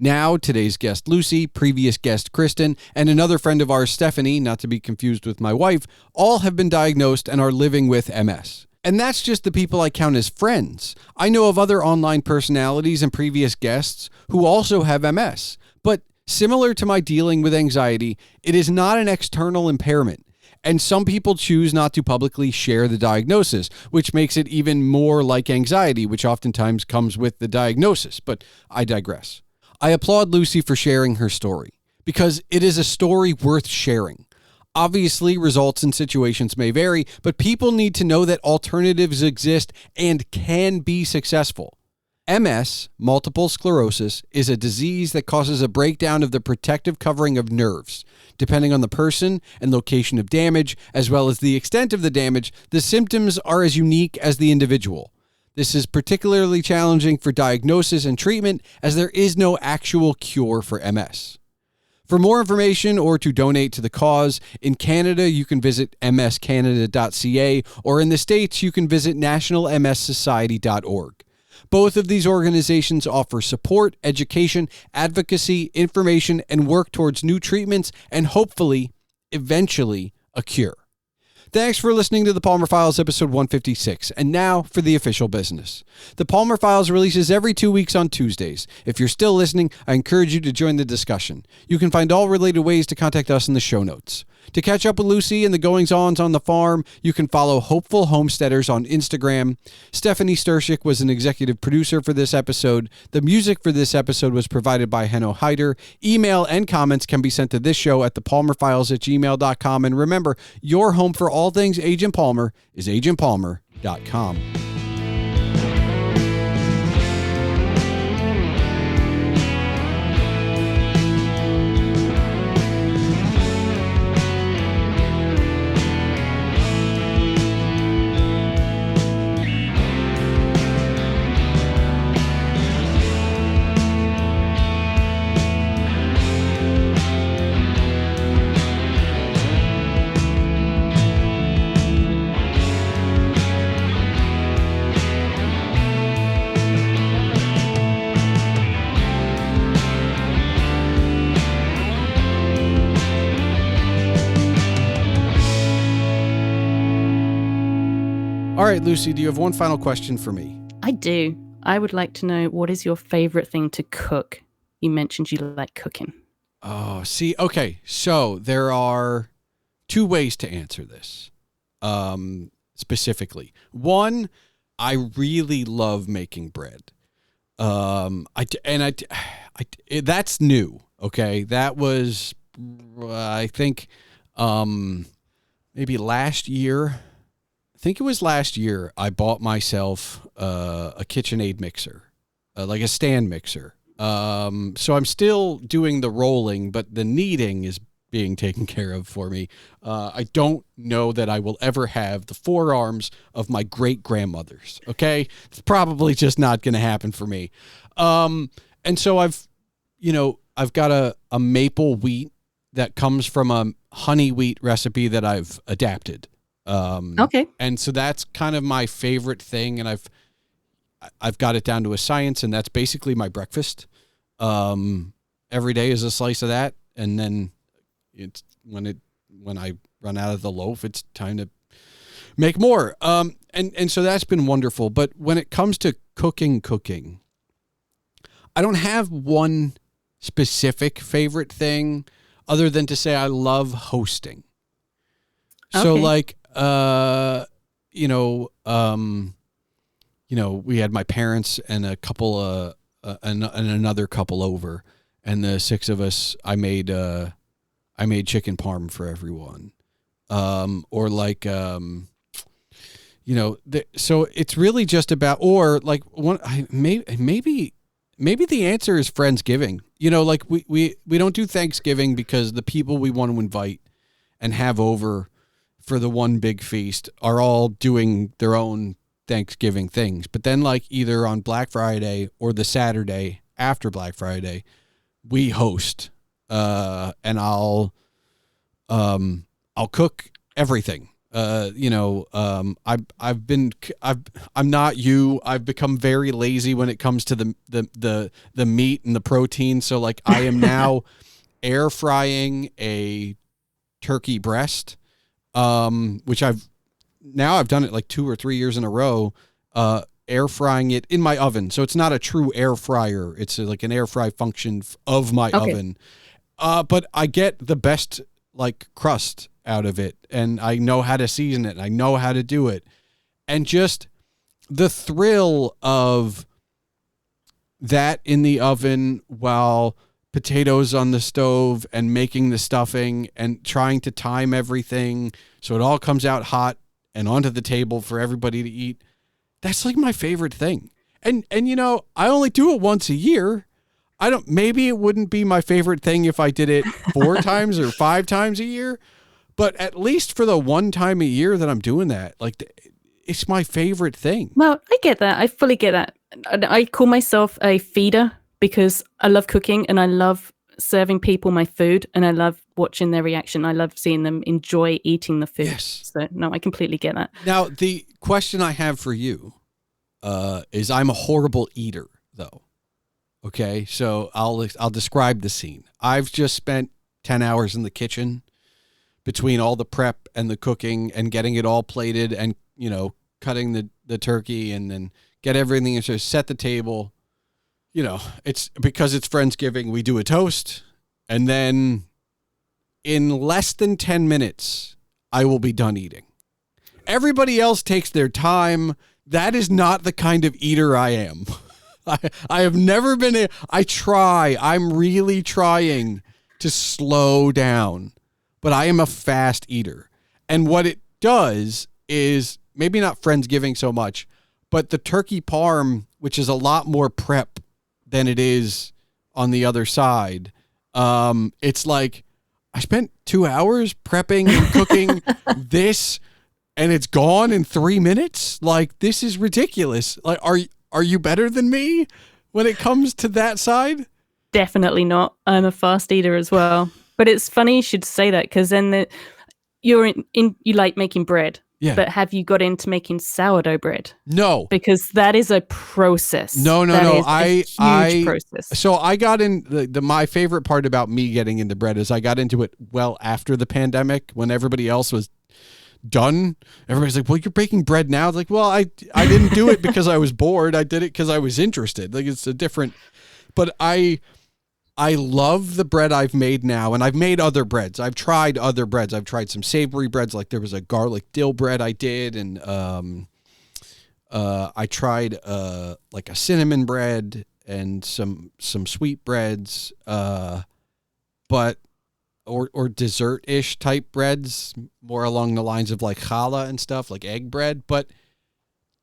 Now, today's guest Lucy, previous guest Kristen, and another friend of ours, Stefanie, not to be confused with my wife, all have been diagnosed and are living with MS. And that's just the people I count as friends. I know of other online personalities and previous guests who also have MS. But similar to my dealing with anxiety, it is not an external impairment. And some people choose not to publicly share the diagnosis, which makes it even more like anxiety, which oftentimes comes with the diagnosis. But I digress. I applaud Lucy for sharing her story, because it is a story worth sharing. Obviously, results and situations may vary, but people need to know that alternatives exist and can be successful. MS, multiple sclerosis, is a disease that causes a breakdown of the protective covering of nerves. Depending on the person and location of damage, as well as the extent of the damage, the symptoms are as unique as the individual. This is particularly challenging for diagnosis and treatment, as there is no actual cure for MS. For more information or to donate to the cause, in Canada you can visit mscanada.ca, or in the States you can visit nationalmssociety.org. Both of these organizations offer support, education, advocacy, information, and work towards new treatments and hopefully, eventually, a cure. Thanks for listening to the Palmer Files, episode 156. And now for the official business. The Palmer Files releases every 2 weeks on Tuesdays. If you're still listening, I encourage you to join the discussion. You can find all related ways to contact us in the show notes. To catch up with Lucy and the goings-ons on the farm, you can follow Hopeful Homesteaders on Instagram. Stefanie Stershic was an executive producer for this episode. The music for this episode was provided by Henno Heitur. Email and comments can be sent to this show at thepalmerfiles@gmail.com. And remember, your home for all things Agent Palmer is agentpalmer.com. All right, Lucy, do you have one final question for me? I do. I would like to know, what is your favorite thing to cook? You mentioned you like cooking. Oh, see, okay. So there are two ways to answer this specifically. One, I really love making bread. That's new. Okay. That was, I think, maybe last year. I think it was last year I bought myself a KitchenAid mixer, like a stand mixer. So I'm still doing the rolling, but the kneading is being taken care of for me. I don't know that I will ever have the forearms of my great-grandmothers, okay? It's probably just not going to happen for me. And so I've got a maple wheat that comes from a honey wheat recipe that I've adapted. Okay. And so that's kind of my favorite thing. And I've got it down to a science, and that's basically my breakfast. Every day is a slice of that. And then it's when I run out of the loaf, it's time to make more. And so that's been wonderful. But when it comes to cooking, I don't have one specific favorite thing other than to say I love hosting. So like, we had my parents and a couple, and another couple over, and the six of us, I made chicken parm for everyone. So it's really just about, or like maybe the answer is Friendsgiving. Like we don't do Thanksgiving because the people we want to invite and have over for the one big feast are all doing their own Thanksgiving things. But then like either on Black Friday or the Saturday after Black Friday, we host, and I'll cook everything. I'm not you. I've become very lazy when it comes to the meat and the protein. So like I am now air frying a turkey breast, which I've done it like 2 or 3 years in a row, air frying it in my oven. So it's not a true air fryer. It's like an air fry function of my oven. But I get the best like crust out of it, and I know how to season it, and I know how to do it. And just the thrill of that in the oven while potatoes on the stove and making the stuffing and trying to time everything so it all comes out hot and onto the table for everybody to eat. That's like my favorite thing. And I only do it once a year. Maybe it wouldn't be my favorite thing if I did it 4 times or 5 times a year, but at least for the one time a year that I'm doing that, like it's my favorite thing. Well, I get that. I fully get that. I call myself a feeder because I love cooking and I love serving people my food, and I love watching their reaction. I love seeing them enjoy eating the food. Yes. So no, I completely get that. Now, the question I have for you is I'm a horrible eater though. Okay. So I'll describe the scene. I've just spent 10 hours in the kitchen between all the prep and the cooking and getting it all plated and, cutting the turkey and then get everything and just set the table. It's because it's Friendsgiving. We do a toast, and then in less than 10 minutes, I will be done eating. Everybody else takes their time. That is not the kind of eater I am. I have never been. I'm really trying to slow down, but I am a fast eater. And what it does is maybe not Friendsgiving so much, but the turkey parm, which is a lot more prep than it is on the other side. It's like I spent 2 hours prepping and cooking this, and it's gone in 3 minutes. Like, this is ridiculous. Like, are you better than me when it comes to that side? Definitely not. I'm a fast eater as well. But it's funny you should say that, because then you like making bread. Yeah. But have you got into making sourdough bread? No. Because that is a process. No. Huge process. So I got in my favorite part about me getting into bread is I got into it well after the pandemic when everybody else was done. Everybody's like, well, you're baking bread now. It's like, well, I didn't do it because I was bored. I did it because I was interested. Like, it's a different, but I love the bread I've made now, and I've made other breads. I've tried other breads. I've tried some savory breads, like there was a garlic dill bread I did, and I tried like a cinnamon bread and some sweet breads, but or dessert-ish type breads, more along the lines of like challah and stuff, like egg bread. But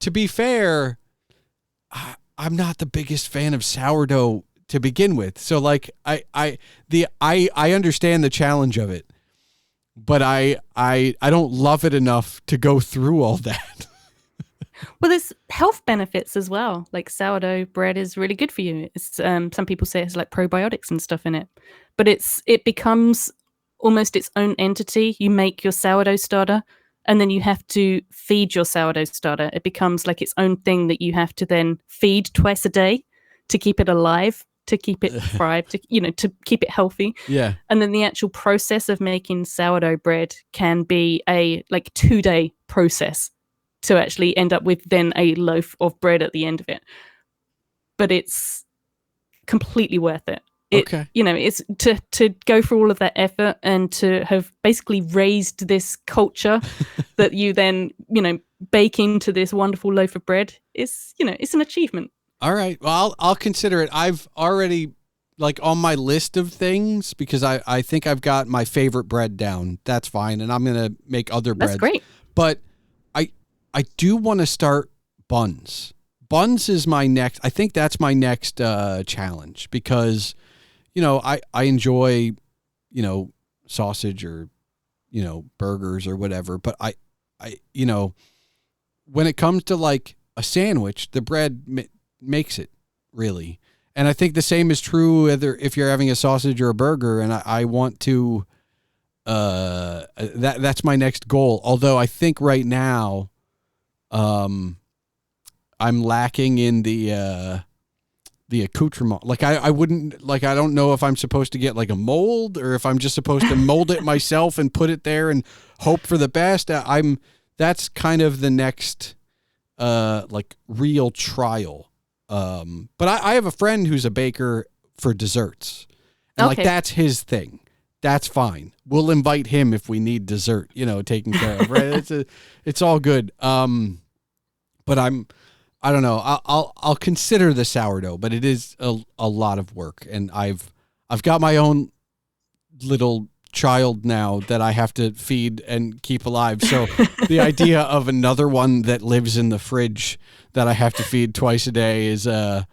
to be fair, I'm not the biggest fan of sourdough to begin with. So like I understand the challenge of it, but I don't love it enough to go through all that. Well, there's health benefits as well. Like sourdough bread is really good for you. It's some people say it's like probiotics and stuff in it, but it becomes almost its own entity. You make your sourdough starter, and then you have to feed your sourdough starter. It becomes like its own thing that you have to then feed twice a day to keep it alive, to keep it fried, to keep it healthy. Yeah. And then the actual process of making sourdough bread can be a like 2-day process to actually end up with then a loaf of bread at the end of it. But it's completely worth it. Okay. It's to go through all of that effort and to have basically raised this culture that you then, bake into this wonderful loaf of bread. It's an achievement. All right. Well, I'll consider it. I've already like on my list of things because I think I've got my favorite bread down. That's fine. And I'm going to make other breads. That's great. But I do want to start buns. Buns is my next, I think that's my next challenge because, I enjoy, sausage or burgers or whatever. But I, when it comes to like a sandwich, the bread makes it really. And I think the same is true whether if you're having a sausage or a burger. And I want to, that's my next goal. Although I think right now, I'm lacking in the accoutrement. Like I wouldn't, like, I don't know if I'm supposed to get like a mold or if I'm just supposed to mold it myself and put it there and hope for the best. That's kind of the next, like real trial. But I have a friend who's a baker for desserts and like, that's his thing. That's fine. We'll invite him if we need dessert, taken care of, right? It's all good. But I don't know. I'll consider the sourdough, but it is a lot of work, and I've got my own little child now that I have to feed and keep alive. So the idea of another one that lives in the fridge that I have to feed twice a day is fair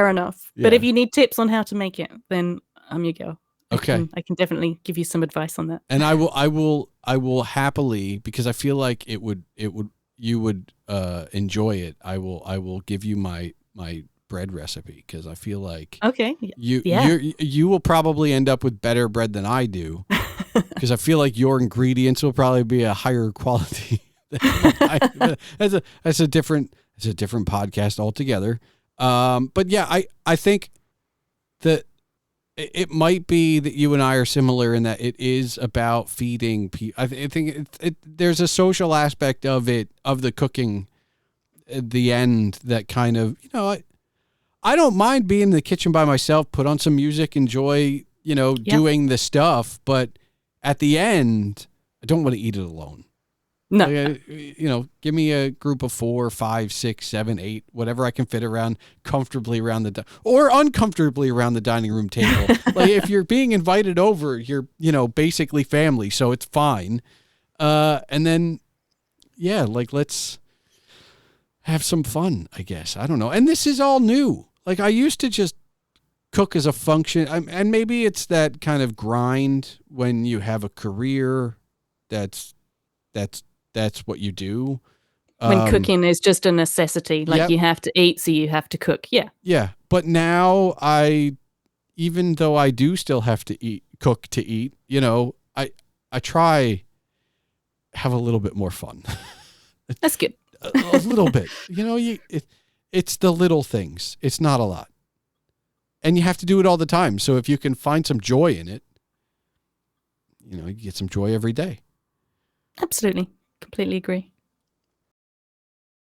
enough. Yeah. But if you need tips on how to make it, then you go. Okay. I can definitely give you some advice on that. And I will happily, because I feel like you would enjoy it. I will give you my bread recipe, because I feel like you will probably end up with better bread than I do, because I feel like your ingredients will probably be a higher quality than mine. That's a different podcast altogether. But yeah, I think that it might be that you and I are similar in that it is about feeding people. I think there's a social aspect of it, of the cooking at the end, that kind of, I don't mind being in the kitchen by myself, put on some music, enjoy, doing the stuff. But at the end, I don't want to eat it alone. No. Like, give me a group of 4, 5, 6, 7, 8, whatever I can fit around comfortably around or uncomfortably around the dining room table. Like, if you're being invited over, you're, basically family, so it's fine. And then, yeah, like, let's have some fun, I guess. I don't know. And this is all new. Like, I used to just cook as a function, and maybe it's that kind of grind when you have a career that's what you do. When cooking is just a necessity, like you have to eat, so you have to cook. Yeah. Yeah. But now even though I do still have to cook to eat, I try have a little bit more fun. That's good. a little bit, it's the little things. It's not a lot. And you have to do it all the time. So if you can find some joy in it, you get some joy every day. Absolutely. Completely agree.